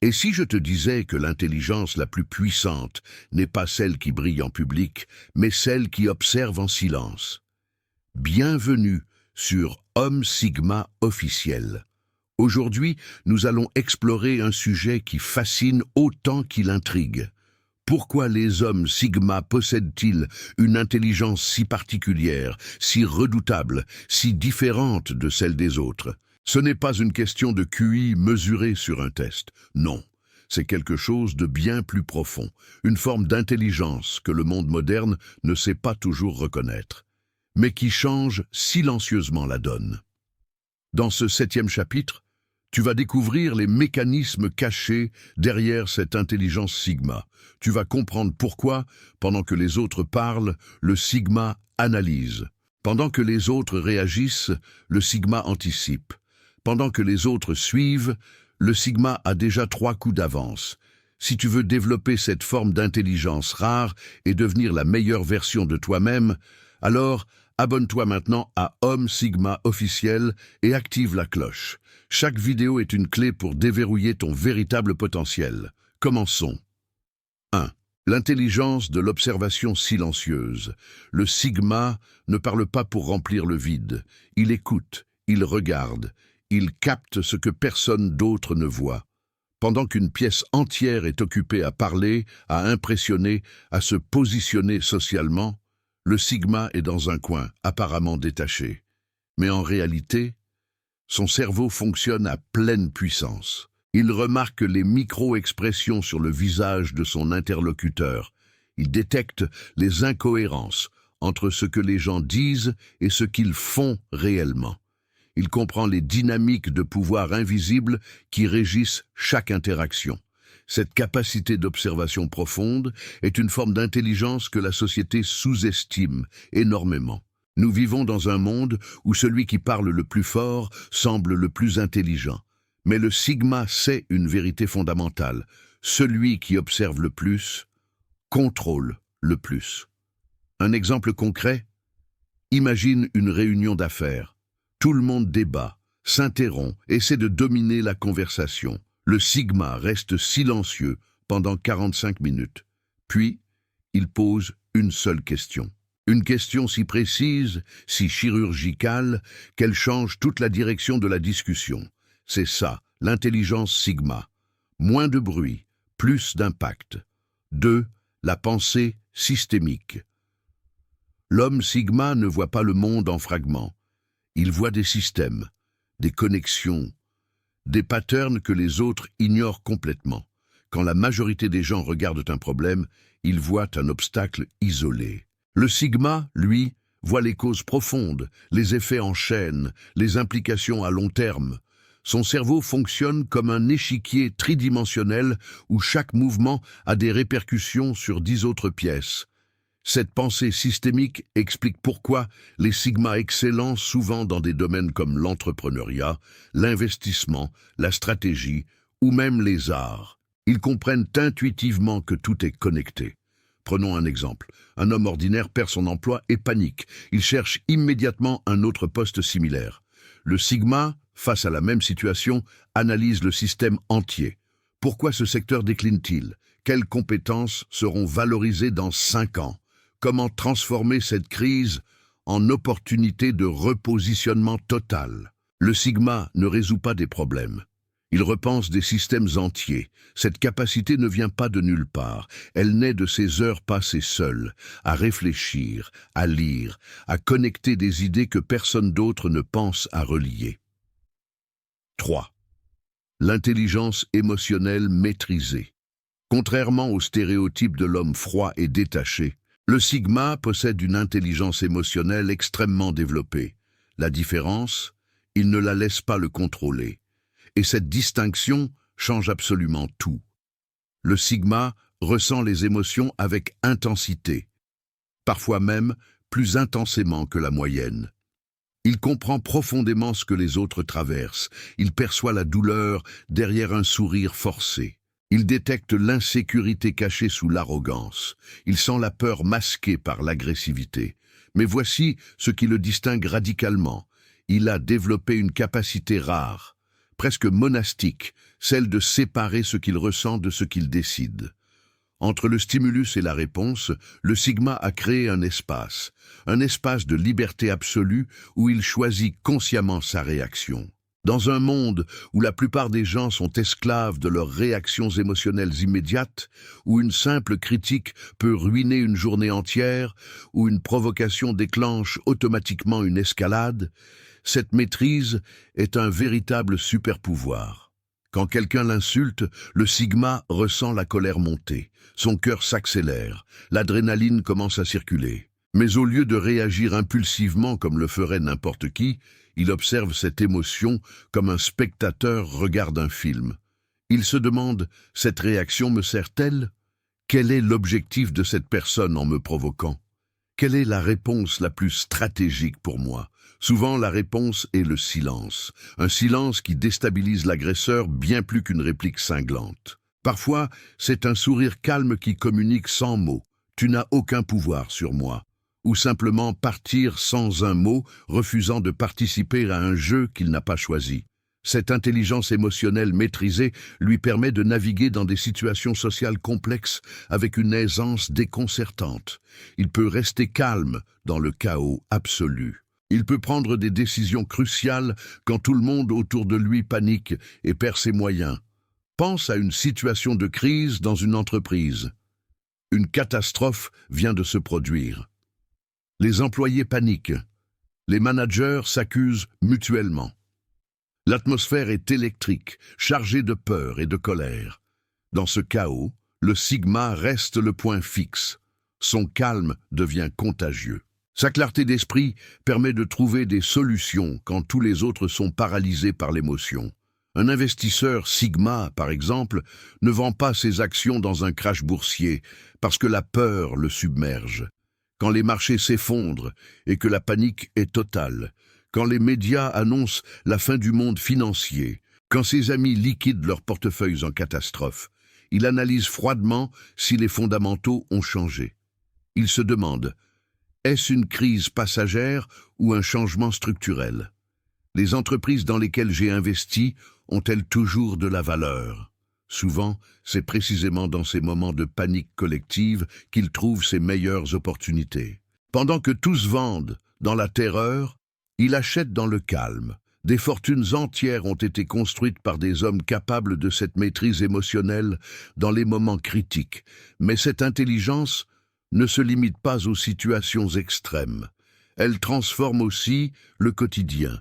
Et si je te disais que l'intelligence la plus puissante n'est pas celle qui brille en public, mais celle qui observe en silence? Bienvenue sur Homme Sigma officiel. Aujourd'hui, nous allons explorer un sujet qui fascine autant qu'il intrigue. Pourquoi les hommes Sigma possèdent-ils une intelligence si particulière, si redoutable, si différente de celle des autres? Ce n'est pas une question de QI mesurée sur un test. Non, c'est quelque chose de bien plus profond, une forme d'intelligence que le monde moderne ne sait pas toujours reconnaître, mais qui change silencieusement la donne. Dans ce 7e chapitre, tu vas découvrir les mécanismes cachés derrière cette intelligence Sigma. Tu vas comprendre pourquoi, pendant que les autres parlent, le Sigma analyse. Pendant que les autres réagissent, le Sigma anticipe. Pendant que les autres suivent, le Sigma a déjà 3 coups d'avance. Si tu veux développer cette forme d'intelligence rare et devenir la meilleure version de toi-même, alors abonne-toi maintenant à Homme Sigma officiel et active la cloche. Chaque vidéo est une clé pour déverrouiller ton véritable potentiel. Commençons. 1. L'intelligence de l'observation silencieuse. Le Sigma ne parle pas pour remplir le vide. Il écoute, il regarde, il capte ce que personne d'autre ne voit. Pendant qu'une pièce entière est occupée à parler, à impressionner, à se positionner socialement, le Sigma est dans un coin, apparemment détaché. Mais en réalité, son cerveau fonctionne à pleine puissance. Il remarque les micro-expressions sur le visage de son interlocuteur. Il détecte les incohérences entre ce que les gens disent et ce qu'ils font réellement. Il comprend les dynamiques de pouvoir invisibles qui régissent chaque interaction. Cette capacité d'observation profonde est une forme d'intelligence que la société sous-estime énormément. Nous vivons dans un monde où celui qui parle le plus fort semble le plus intelligent. Mais le Sigma sait une vérité fondamentale. Celui qui observe le plus contrôle le plus. Un exemple concret? Imagine une réunion d'affaires. Tout le monde débat, s'interrompt, essaie de dominer la conversation. Le Sigma reste silencieux pendant 45 minutes. Puis, il pose une seule question. Une question si précise, si chirurgicale, qu'elle change toute la direction de la discussion. C'est ça, l'intelligence Sigma. Moins de bruit, plus d'impact. 2. La pensée systémique. L'homme Sigma ne voit pas le monde en fragments. Il voit des systèmes, des connexions, des patterns que les autres ignorent complètement. Quand la majorité des gens regardent un problème, ils voient un obstacle isolé. Le Sigma, lui, voit les causes profondes, les effets en chaîne, les implications à long terme. Son cerveau fonctionne comme un échiquier tridimensionnel où chaque mouvement a des répercussions sur 10 autres pièces. Cette pensée systémique explique pourquoi les Sigma excellents souvent dans des domaines comme l'entrepreneuriat, l'investissement, la stratégie ou même les arts. Ils comprennent intuitivement que tout est connecté. Prenons un exemple. Un homme ordinaire perd son emploi et panique. Il cherche immédiatement un autre poste similaire. Le Sigma, face à la même situation, analyse le système entier. Pourquoi ce secteur décline-t-il? Quelles compétences seront valorisées dans 5 ans? Comment transformer cette crise en opportunité de repositionnement total? Le Sigma ne résout pas des problèmes. Il repense des systèmes entiers. Cette capacité ne vient pas de nulle part. Elle naît de ces heures passées seules, à réfléchir, à lire, à connecter des idées que personne d'autre ne pense à relier. 3. L'intelligence émotionnelle maîtrisée. Contrairement aux stéréotypes de l'homme froid et détaché, le Sigma possède une intelligence émotionnelle extrêmement développée. La différence, il ne la laisse pas le contrôler. Et cette distinction change absolument tout. Le Sigma ressent les émotions avec intensité, parfois même plus intensément que la moyenne. Il comprend profondément ce que les autres traversent. Il perçoit la douleur derrière un sourire forcé. Il détecte l'insécurité cachée sous l'arrogance. Il sent la peur masquée par l'agressivité. Mais voici ce qui le distingue radicalement. Il a développé une capacité rare. presque monastique, celle de séparer ce qu'il ressent de ce qu'il décide. Entre le stimulus et la réponse, le sigma a créé un espace de liberté absolue où il choisit consciemment sa réaction. Dans un monde où la plupart des gens sont esclaves de leurs réactions émotionnelles immédiates, où une simple critique peut ruiner une journée entière, où une provocation déclenche automatiquement une escalade, cette maîtrise est un véritable super-pouvoir. Quand quelqu'un l'insulte, le sigma ressent la colère monter. Son cœur s'accélère, l'adrénaline commence à circuler. Mais au lieu de réagir impulsivement comme le ferait n'importe qui, il observe cette émotion comme un spectateur regarde un film. Il se demande, cette réaction me sert-elle? Quel est l'objectif de cette personne en me provoquant? Quelle est la réponse la plus stratégique pour moi? Souvent, la réponse est le silence. Un silence qui déstabilise l'agresseur bien plus qu'une réplique cinglante. Parfois, c'est un sourire calme qui communique sans mots. Tu n'as aucun pouvoir sur moi. Ou simplement partir sans un mot, refusant de participer à un jeu qu'il n'a pas choisi. Cette intelligence émotionnelle maîtrisée lui permet de naviguer dans des situations sociales complexes avec une aisance déconcertante. Il peut rester calme dans le chaos absolu. Il peut prendre des décisions cruciales quand tout le monde autour de lui panique et perd ses moyens. Pense à une situation de crise dans une entreprise. Une catastrophe vient de se produire. Les employés paniquent. Les managers s'accusent mutuellement. L'atmosphère est électrique, chargée de peur et de colère. Dans ce chaos, le sigma reste le point fixe. Son calme devient contagieux. Sa clarté d'esprit permet de trouver des solutions quand tous les autres sont paralysés par l'émotion. Un investisseur sigma, par exemple, ne vend pas ses actions dans un crash boursier parce que la peur le submerge. Quand les marchés s'effondrent et que la panique est totale, quand les médias annoncent la fin du monde financier, quand ses amis liquident leurs portefeuilles en catastrophe, il analyse froidement si les fondamentaux ont changé. Il se demande, est-ce une crise passagère ou un changement structurel? Les entreprises dans lesquelles j'ai investi ont-elles toujours de la valeur? Souvent, c'est précisément dans ces moments de panique collective qu'il trouve ses meilleures opportunités. Pendant que tous vendent dans la terreur, il achète dans le calme. Des fortunes entières ont été construites par des hommes capables de cette maîtrise émotionnelle dans les moments critiques. Mais cette intelligence ne se limite pas aux situations extrêmes. Elle transforme aussi le quotidien.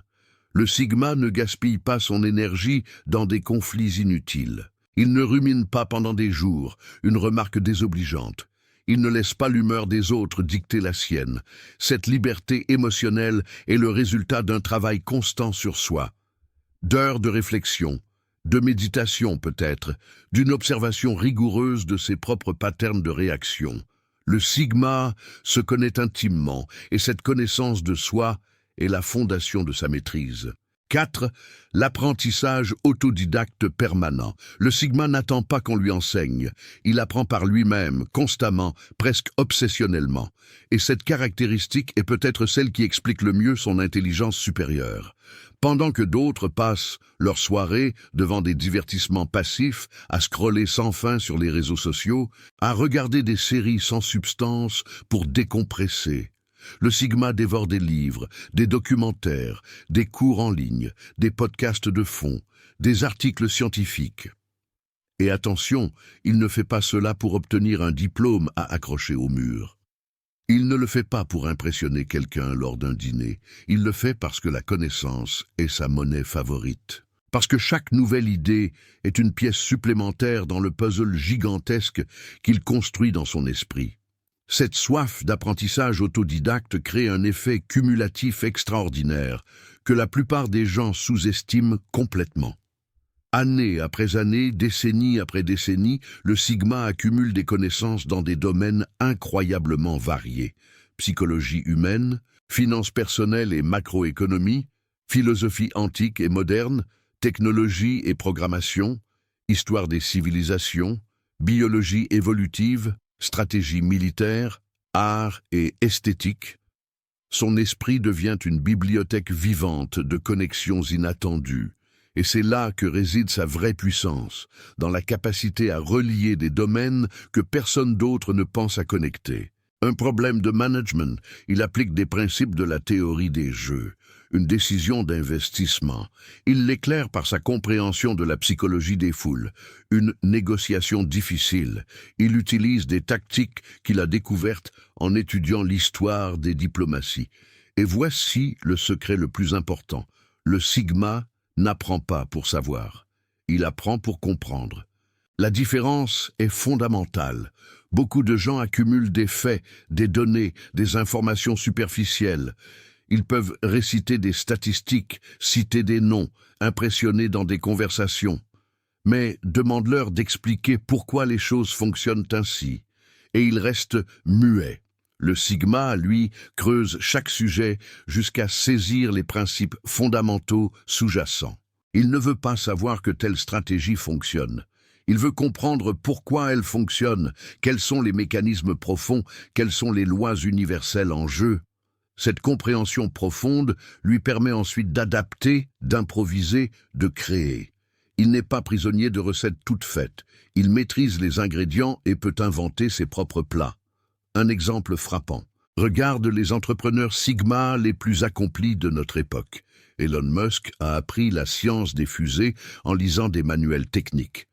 Le sigma ne gaspille pas son énergie dans des conflits inutiles. Il ne rumine pas pendant des jours une remarque désobligeante. Il ne laisse pas l'humeur des autres dicter la sienne. Cette liberté émotionnelle est le résultat d'un travail constant sur soi, d'heures de réflexion, de méditation peut-être, d'une observation rigoureuse de ses propres patterns de réaction. Le sigma se connaît intimement et cette connaissance de soi est la fondation de sa maîtrise. 4. L'apprentissage autodidacte permanent. Le sigma n'attend pas qu'on lui enseigne. Il apprend par lui-même, constamment, presque obsessionnellement. Et cette caractéristique est peut-être celle qui explique le mieux son intelligence supérieure. Pendant que d'autres passent leur soirée devant des divertissements passifs, à scroller sans fin sur les réseaux sociaux, à regarder des séries sans substance pour décompresser, le sigma dévore des livres, des documentaires, des cours en ligne, des podcasts de fond, des articles scientifiques. Et attention, il ne fait pas cela pour obtenir un diplôme à accrocher au mur. Il ne le fait pas pour impressionner quelqu'un lors d'un dîner. Il le fait parce que la connaissance est sa monnaie favorite. Parce que chaque nouvelle idée est une pièce supplémentaire dans le puzzle gigantesque qu'il construit dans son esprit. Cette soif d'apprentissage autodidacte crée un effet cumulatif extraordinaire que la plupart des gens sous-estiment complètement. Année après année, décennie après décennie, le sigma accumule des connaissances dans des domaines incroyablement variés. Psychologie humaine, finances personnelles et macroéconomie, philosophie antique et moderne, technologie et programmation, histoire des civilisations, biologie évolutive, stratégie militaire, art et esthétique. Son esprit devient une bibliothèque vivante de connexions inattendues. Et c'est là que réside sa vraie puissance, dans la capacité à relier des domaines que personne d'autre ne pense à connecter. Un problème de management, il applique des principes de la théorie des jeux. Une décision d'investissement. Il l'éclaire par sa compréhension de la psychologie des foules. Une négociation difficile. Il utilise des tactiques qu'il a découvertes en étudiant l'histoire des diplomaties. Et voici le secret le plus important. Le Sigma n'apprend pas pour savoir. Il apprend pour comprendre. La différence est fondamentale. Beaucoup de gens accumulent des faits, des données, des informations superficielles. Ils peuvent réciter des statistiques, citer des noms, impressionner dans des conversations. Mais demande-leur d'expliquer pourquoi les choses fonctionnent ainsi. Et ils restent muets. Le Sigma, lui, creuse chaque sujet jusqu'à saisir les principes fondamentaux sous-jacents. Il ne veut pas savoir que telle stratégie fonctionne. Il veut comprendre pourquoi elle fonctionne, quels sont les mécanismes profonds, quelles sont les lois universelles en jeu. Cette compréhension profonde lui permet ensuite d'adapter, d'improviser, de créer. Il n'est pas prisonnier de recettes toutes faites. Il maîtrise les ingrédients et peut inventer ses propres plats. Un exemple frappant. Regarde les entrepreneurs Sigma les plus accomplis de notre époque. Elon Musk a appris la science des fusées en lisant des manuels techniques.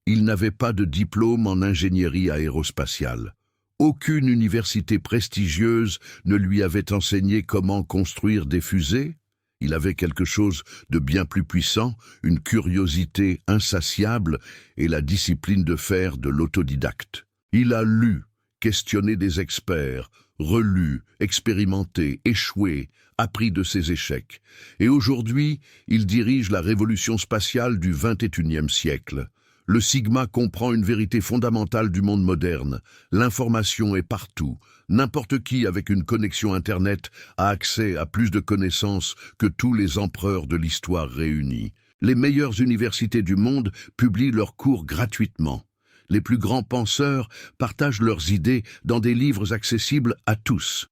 Il n'avait pas de diplôme en ingénierie aérospatiale. Aucune université prestigieuse ne lui avait enseigné comment construire des fusées. Il avait quelque chose de bien plus puissant, une curiosité insatiable et la discipline de faire de l'autodidacte. Il a lu, questionné des experts, relu, expérimenté, échoué, appris de ses échecs. Et aujourd'hui, il dirige la révolution spatiale du XXIe siècle. Le Sigma comprend une vérité fondamentale du monde moderne. L'information est partout. N'importe qui avec une connexion Internet a accès à plus de connaissances que tous les empereurs de l'histoire réunis. Les meilleures universités du monde publient leurs cours gratuitement. Les plus grands penseurs partagent leurs idées dans des livres accessibles à tous.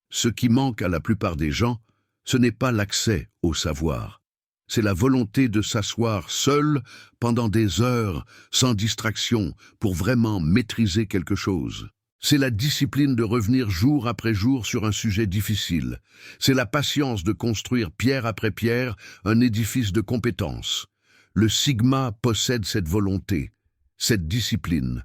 Ce qui manque à la plupart des gens, ce n'est pas l'accès au savoir. C'est la volonté de s'asseoir seul pendant des heures, sans distraction, pour vraiment maîtriser quelque chose. C'est la discipline de revenir jour après jour sur un sujet difficile. C'est la patience de construire pierre après pierre un édifice de compétences. Le Sigma possède cette volonté, cette discipline,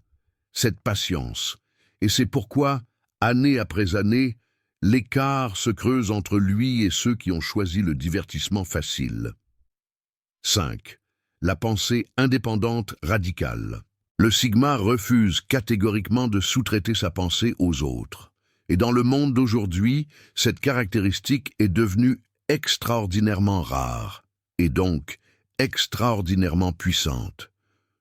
cette patience. Et c'est pourquoi, année après année, l'écart se creuse entre lui et ceux qui ont choisi le divertissement facile. 5. La pensée indépendante radicale. Le Sigma refuse catégoriquement de sous-traiter sa pensée aux autres. Et dans le monde d'aujourd'hui, cette caractéristique est devenue extraordinairement rare, et donc extraordinairement puissante.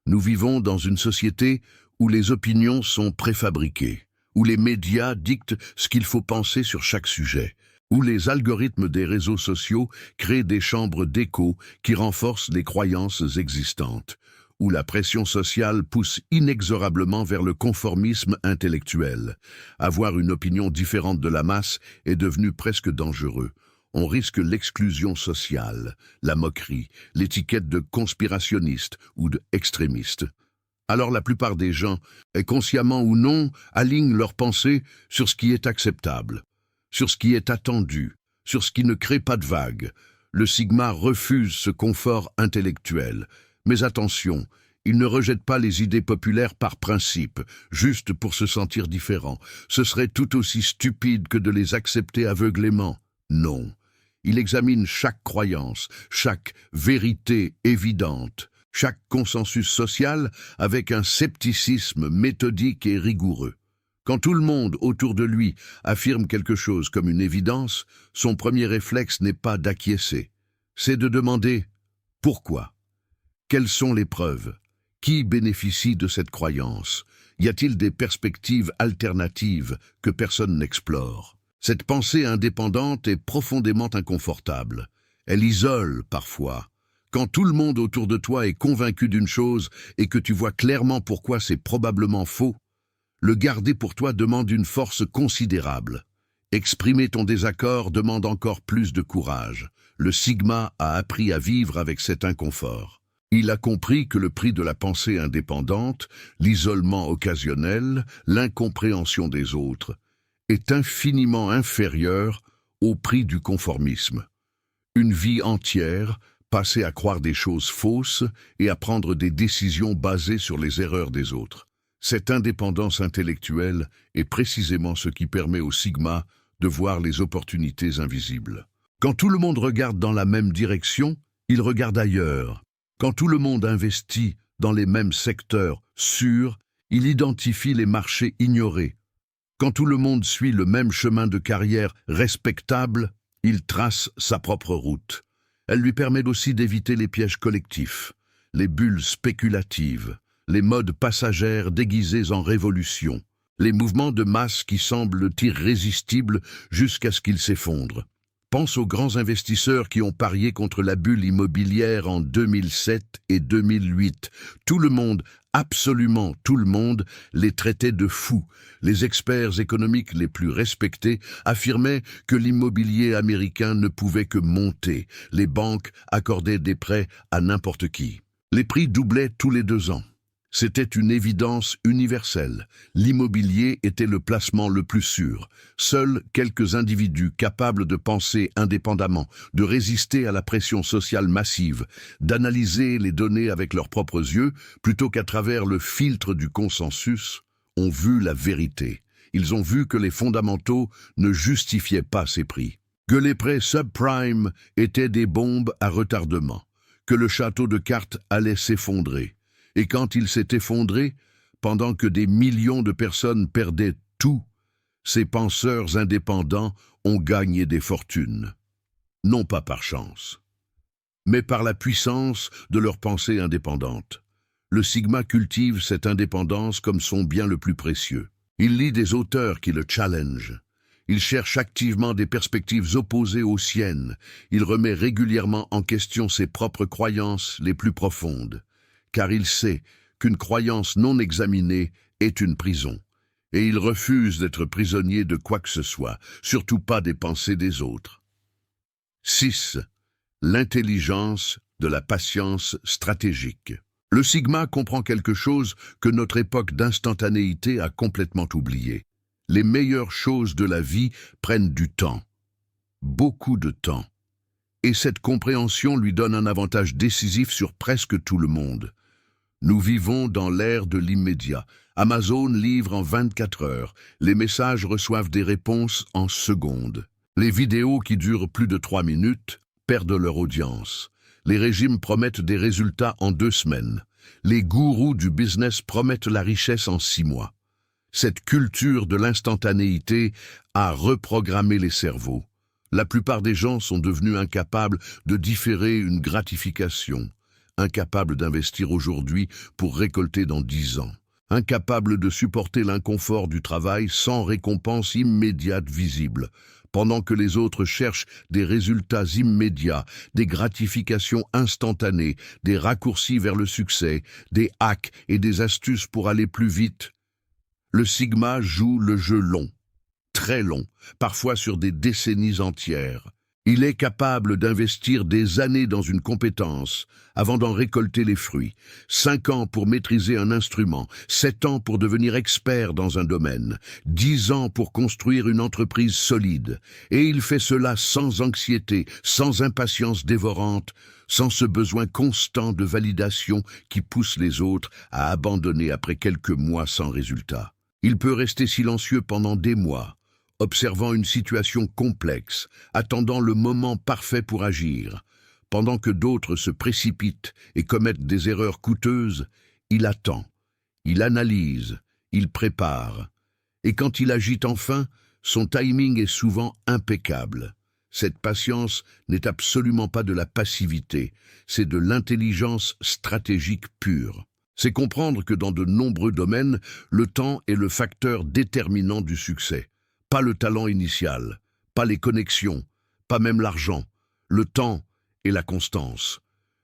Nous vivons dans une société où les opinions sont préfabriquées, où les médias dictent ce qu'il faut penser sur chaque sujet, où les algorithmes des réseaux sociaux créent des chambres d'écho qui renforcent les croyances existantes, où la pression sociale pousse inexorablement vers le conformisme intellectuel. Avoir une opinion différente de la masse est devenu presque dangereux. On risque l'exclusion sociale, la moquerie, l'étiquette de conspirationniste ou d'extrémiste. Alors la plupart des gens, consciemment ou non, alignent leurs pensées sur ce qui est acceptable, sur ce qui est attendu, sur ce qui ne crée pas de vagues. Le Sigma refuse ce confort intellectuel. Mais attention, il ne rejette pas les idées populaires par principe, juste pour se sentir différent. Ce serait tout aussi stupide que de les accepter aveuglément. Non. Il examine chaque croyance, chaque vérité évidente, chaque consensus social avec un scepticisme méthodique et rigoureux. Quand tout le monde autour de lui affirme quelque chose comme une évidence, son premier réflexe n'est pas d'acquiescer. C'est de demander « Pourquoi ? Quelles sont les preuves ? Qui bénéficie de cette croyance ? Y a-t-il des perspectives alternatives que personne n'explore ?» Cette pensée indépendante est profondément inconfortable. Elle isole parfois. Quand tout le monde autour de toi est convaincu d'une chose et que tu vois clairement pourquoi c'est probablement faux, le garder pour toi demande une force considérable. Exprimer ton désaccord demande encore plus de courage. Le Sigma a appris à vivre avec cet inconfort. Il a compris que le prix de la pensée indépendante, l'isolement occasionnel, l'incompréhension des autres, est infiniment inférieur au prix du conformisme. Une vie entière passée à croire des choses fausses et à prendre des décisions basées sur les erreurs des autres. Cette indépendance intellectuelle est précisément ce qui permet au Sigma de voir les opportunités invisibles. Quand tout le monde regarde dans la même direction, il regarde ailleurs. Quand tout le monde investit dans les mêmes secteurs sûrs, il identifie les marchés ignorés. Quand tout le monde suit le même chemin de carrière respectable, il trace sa propre route. Elle lui permet aussi d'éviter les pièges collectifs, les bulles spéculatives, les modes passagères déguisés en révolution, les mouvements de masse qui semblent irrésistibles jusqu'à ce qu'ils s'effondrent. Pense aux grands investisseurs qui ont parié contre la bulle immobilière en 2007 et 2008. Tout le monde, absolument tout le monde, les traitait de fous. Les experts économiques les plus respectés affirmaient que l'immobilier américain ne pouvait que monter. Les banques accordaient des prêts à n'importe qui. Les prix doublaient tous les 2 ans. C'était une évidence universelle. L'immobilier était le placement le plus sûr. Seuls quelques individus capables de penser indépendamment, de résister à la pression sociale massive, d'analyser les données avec leurs propres yeux, plutôt qu'à travers le filtre du consensus, ont vu la vérité. Ils ont vu que les fondamentaux ne justifiaient pas ces prix, que les prêts subprime étaient des bombes à retardement, que le château de cartes allait s'effondrer. Et quand il s'est effondré, pendant que des millions de personnes perdaient tout, ces penseurs indépendants ont gagné des fortunes. Non pas par chance, mais par la puissance de leur pensée indépendante. Le Sigma cultive cette indépendance comme son bien le plus précieux. Il lit des auteurs qui le challengent. Il cherche activement des perspectives opposées aux siennes. Il remet régulièrement en question ses propres croyances les plus profondes. Car il sait qu'une croyance non examinée est une prison, et il refuse d'être prisonnier de quoi que ce soit, surtout pas des pensées des autres. 6. L'intelligence de la patience stratégique. Le Sigma comprend quelque chose que notre époque d'instantanéité a complètement oublié. Les meilleures choses de la vie prennent du temps, beaucoup de temps. Et cette compréhension lui donne un avantage décisif sur presque tout le monde. Nous vivons dans l'ère de l'immédiat. Amazon livre en 24 heures. Les messages reçoivent des réponses en secondes. Les vidéos qui durent plus de 3 minutes perdent leur audience. Les régimes promettent des résultats en 2 semaines. Les gourous du business promettent la richesse en 6 mois. Cette culture de l'instantanéité a reprogrammé les cerveaux. La plupart des gens sont devenus incapables de différer une gratification. Incapables d'investir aujourd'hui pour récolter dans 10 ans, incapables de supporter l'inconfort du travail sans récompense immédiate visible, pendant que les autres cherchent des résultats immédiats, des gratifications instantanées, des raccourcis vers le succès, des hacks et des astuces pour aller plus vite. Le Sigma joue le jeu long, très long, parfois sur des décennies entières. Il est capable d'investir des années dans une compétence avant d'en récolter les fruits. 5 ans pour maîtriser un instrument, 7 ans pour devenir expert dans un domaine, 10 ans pour construire une entreprise solide. Et il fait cela sans anxiété, sans impatience dévorante, sans ce besoin constant de validation qui pousse les autres à abandonner après quelques mois sans résultat. Il peut rester silencieux pendant des mois, observant une situation complexe, attendant le moment parfait pour agir. Pendant que d'autres se précipitent et commettent des erreurs coûteuses, il attend, il analyse, il prépare. Et quand il agit enfin, son timing est souvent impeccable. Cette patience n'est absolument pas de la passivité, c'est de l'intelligence stratégique pure. C'est comprendre que dans de nombreux domaines, le temps est le facteur déterminant du succès. Pas le talent initial, pas les connexions, pas même l'argent. Le temps et la constance.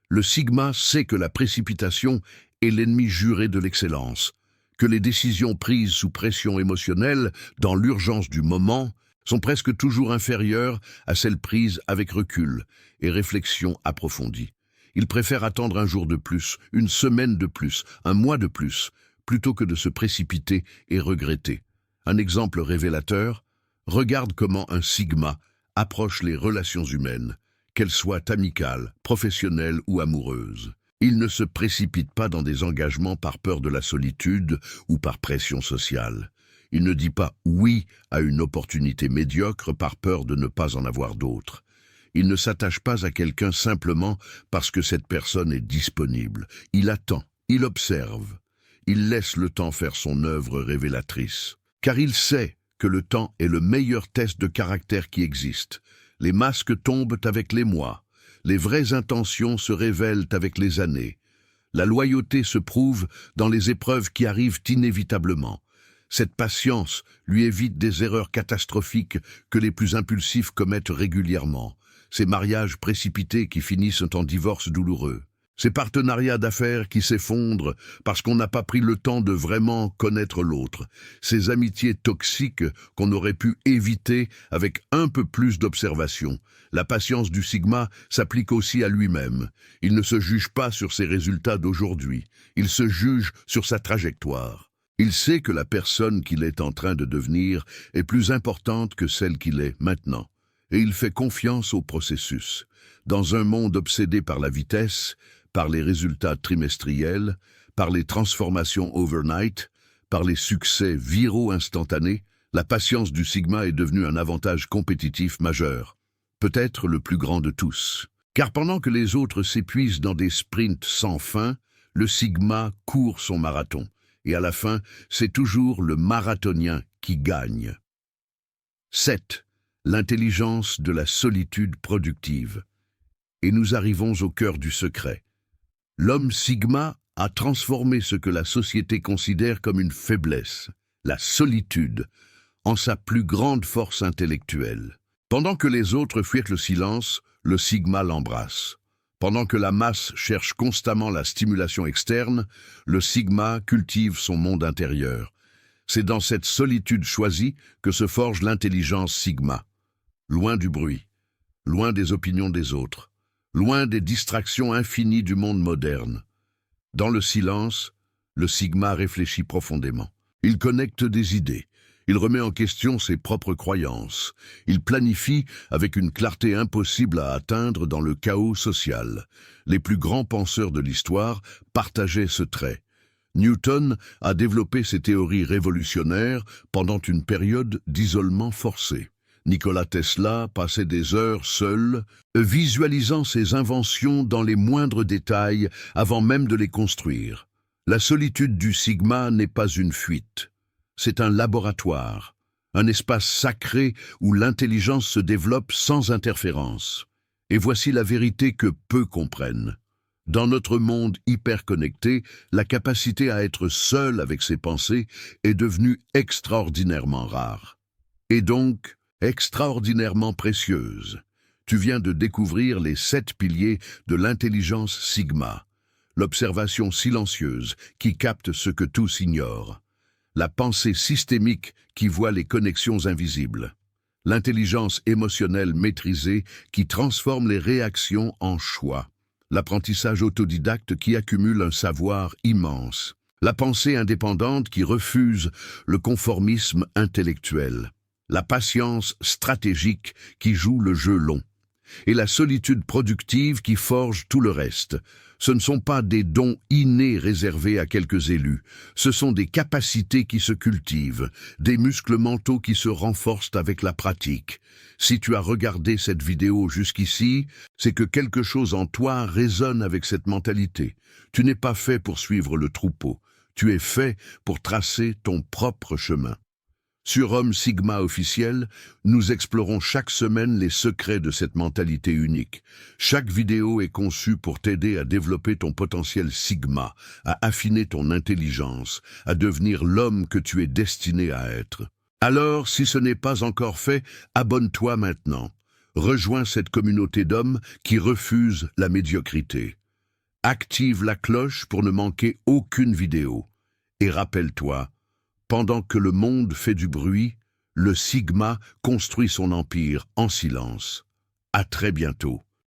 Le Sigma sait que la précipitation est l'ennemi juré de l'excellence, que les décisions prises sous pression émotionnelle, dans l'urgence du moment, sont presque toujours inférieures à celles prises avec recul et réflexion approfondie. Ils préfèrent attendre un jour de plus, une semaine de plus, un mois de plus, plutôt que de se précipiter et regretter. Un exemple révélateur, regarde comment un Sigma approche les relations humaines, qu'elles soient amicales, professionnelles ou amoureuses. Il ne se précipite pas dans des engagements par peur de la solitude ou par pression sociale. Il ne dit pas oui à une opportunité médiocre par peur de ne pas en avoir d'autres. Il ne s'attache pas à quelqu'un simplement parce que cette personne est disponible. Il attend, il observe. Il laisse le temps faire son œuvre révélatrice. Car il sait que le temps est le meilleur test de caractère qui existe. Les masques tombent avec les mois. Les vraies intentions se révèlent avec les années. La loyauté se prouve dans les épreuves qui arrivent inévitablement. Cette patience lui évite des erreurs catastrophiques que les plus impulsifs commettent régulièrement. Ces mariages précipités qui finissent en divorce douloureux. Ces partenariats d'affaires qui s'effondrent parce qu'on n'a pas pris le temps de vraiment connaître l'autre. Ces amitiés toxiques qu'on aurait pu éviter avec un peu plus d'observation. La patience du Sigma s'applique aussi à lui-même. Il ne se juge pas sur ses résultats d'aujourd'hui. Il se juge sur sa trajectoire. Il sait que la personne qu'il est en train de devenir est plus importante que celle qu'il est maintenant. Et il fait confiance au processus. Dans un monde obsédé par la vitesse, par les résultats trimestriels, par les transformations overnight, par les succès viraux instantanés, la patience du Sigma est devenue un avantage compétitif majeur, peut-être le plus grand de tous. Car pendant que les autres s'épuisent dans des sprints sans fin, le Sigma court son marathon. Et à la fin, c'est toujours le marathonien qui gagne. 7. L'intelligence de la solitude productive. Et nous arrivons au cœur du secret. L'homme Sigma a transformé ce que la société considère comme une faiblesse, la solitude, en sa plus grande force intellectuelle. Pendant que les autres fuient le silence, le Sigma l'embrasse. Pendant que la masse cherche constamment la stimulation externe, le Sigma cultive son monde intérieur. C'est dans cette solitude choisie que se forge l'intelligence Sigma. Loin du bruit, loin des opinions des autres, loin des distractions infinies du monde moderne. Dans le silence, le Sigma réfléchit profondément. Il connecte des idées. Il remet en question ses propres croyances. Il planifie avec une clarté impossible à atteindre dans le chaos social. Les plus grands penseurs de l'histoire partageaient ce trait. Newton a développé ses théories révolutionnaires pendant une période d'isolement forcé. Nikola Tesla passait des heures seul, visualisant ses inventions dans les moindres détails avant même de les construire. La solitude du Sigma n'est pas une fuite. C'est un laboratoire, un espace sacré où l'intelligence se développe sans interférence. Et voici la vérité que peu comprennent. Dans notre monde hyper connecté, la capacité à être seul avec ses pensées est devenue extraordinairement rare. Et donc, extraordinairement précieuse. Tu viens de découvrir les 7 piliers de l'intelligence Sigma. L'observation silencieuse qui capte ce que tous ignorent. La pensée systémique qui voit les connexions invisibles. L'intelligence émotionnelle maîtrisée qui transforme les réactions en choix. L'apprentissage autodidacte qui accumule un savoir immense. La pensée indépendante qui refuse le conformisme intellectuel. La patience stratégique qui joue le jeu long. Et la solitude productive qui forge tout le reste. Ce ne sont pas des dons innés réservés à quelques élus. Ce sont des capacités qui se cultivent, des muscles mentaux qui se renforcent avec la pratique. Si tu as regardé cette vidéo jusqu'ici, c'est que quelque chose en toi résonne avec cette mentalité. Tu n'es pas fait pour suivre le troupeau. Tu es fait pour tracer ton propre chemin. Sur Homme Sigma officiel, nous explorons chaque semaine les secrets de cette mentalité unique. Chaque vidéo est conçue pour t'aider à développer ton potentiel Sigma, à affiner ton intelligence, à devenir l'homme que tu es destiné à être. Alors, si ce n'est pas encore fait, abonne-toi maintenant. Rejoins cette communauté d'hommes qui refusent la médiocrité. Active la cloche pour ne manquer aucune vidéo. Et rappelle-toi, pendant que le monde fait du bruit, le Sigma construit son empire en silence. À très bientôt.